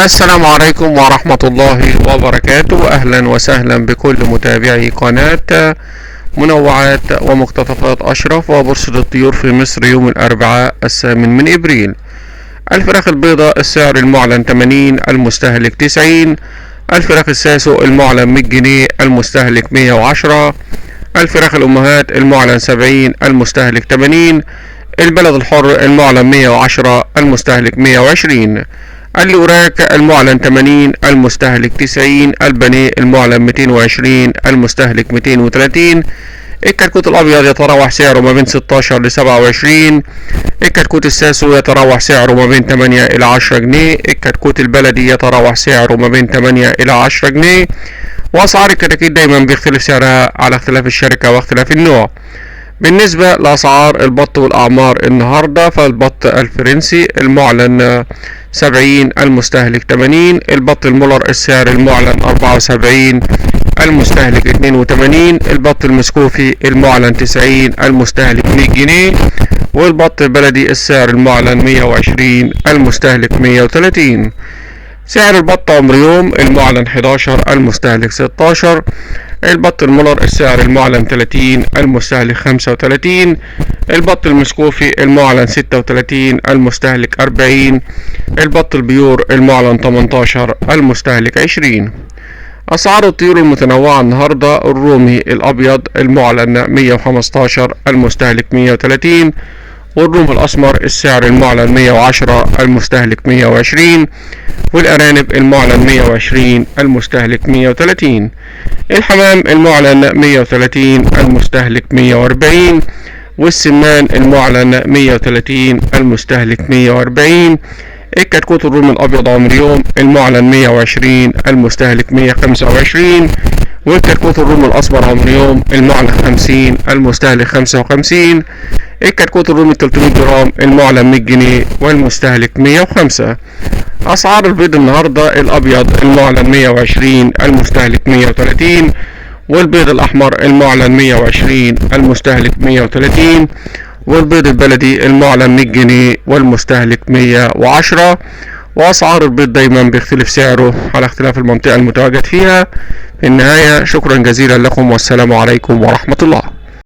السلام عليكم ورحمة الله وبركاته. أهلا وسهلا بكل متابعي قناة منوعات ومقتطفات أشرف وبورصة الطيور في مصر يوم الأربعاء 8 أبريل. الفراخ البيضاء السعر المعلن 80، المستهلك 90. الفراخ الساسو المعلن 100 جنيه، المستهلك 110. الفراخ الأمهات المعلن 70، المستهلك 80. البلد الحر المعلن 110، المستهلك 120. الوراك المعلن 80، المستهلك 90. البني المعلن 220، المستهلك 230. الكتكوت الأبيض يتراوح سعره ما بين 16 ل 27. الكتكوت الساسو يتراوح سعره ما بين 8 إلى 10 جنيه. الكتكوت البلدي يتراوح سعره ما بين 8 إلى 10 جنيه. وأسعار الكتاكيت دايما بيختلف سعرها على اختلاف الشركة واختلاف النوع. بالنسبة لأسعار البط والأعمار النهاردة، فالبط الفرنسي المعلن 70، المستهلك 80. البط المولر السعر المعلن 74، المستهلك 82. البط المسكوفي المعلن 90، المستهلك 100 جنيه. والبط البلدي السعر المعلن 120، المستهلك 130. سعر البط عمر يوم المعلن 11، المستهلك 16. البط المولر السعر المعلن 30، المستهلك 35. البط المسكوفي المعلن 36، المستهلك 40. البط البيور المعلن 18، المستهلك 20. أسعار الطيور المتنوعة النهاردة: الرومي الأبيض المعلن 115، المستهلك 130. والروم الأسمر السعر المعلن 110، المستهلك 120. والأرانب المعلن 120، المستهلك 130. الحمام المعلن 130، المستهلك 140. والسمان المعلن 130، المستهلك 140. الكتكوت الرومي الأبيض عمر يوم المعلن 120، المستهلك 125. والكتكوت الرومي الأسمر عمر يوم المعلن 50، المستهلك 55. الكتكوت الرومي 300 جرام المعلن 100 جنيه، والمستهلك 105. أسعار البيض النهاردة: الأبيض المعلن 120، المستهلك 130. والبيض الأحمر المعلن 120، المستهلك 130. والبيض البلدي المعلن 100 جنيه، والمستهلك 110. وأسعار البيض دايما بيختلف سعره على اختلاف المنطقة المتواجد فيها. في النهاية شكرا جزيلا لكم، والسلام عليكم ورحمة الله.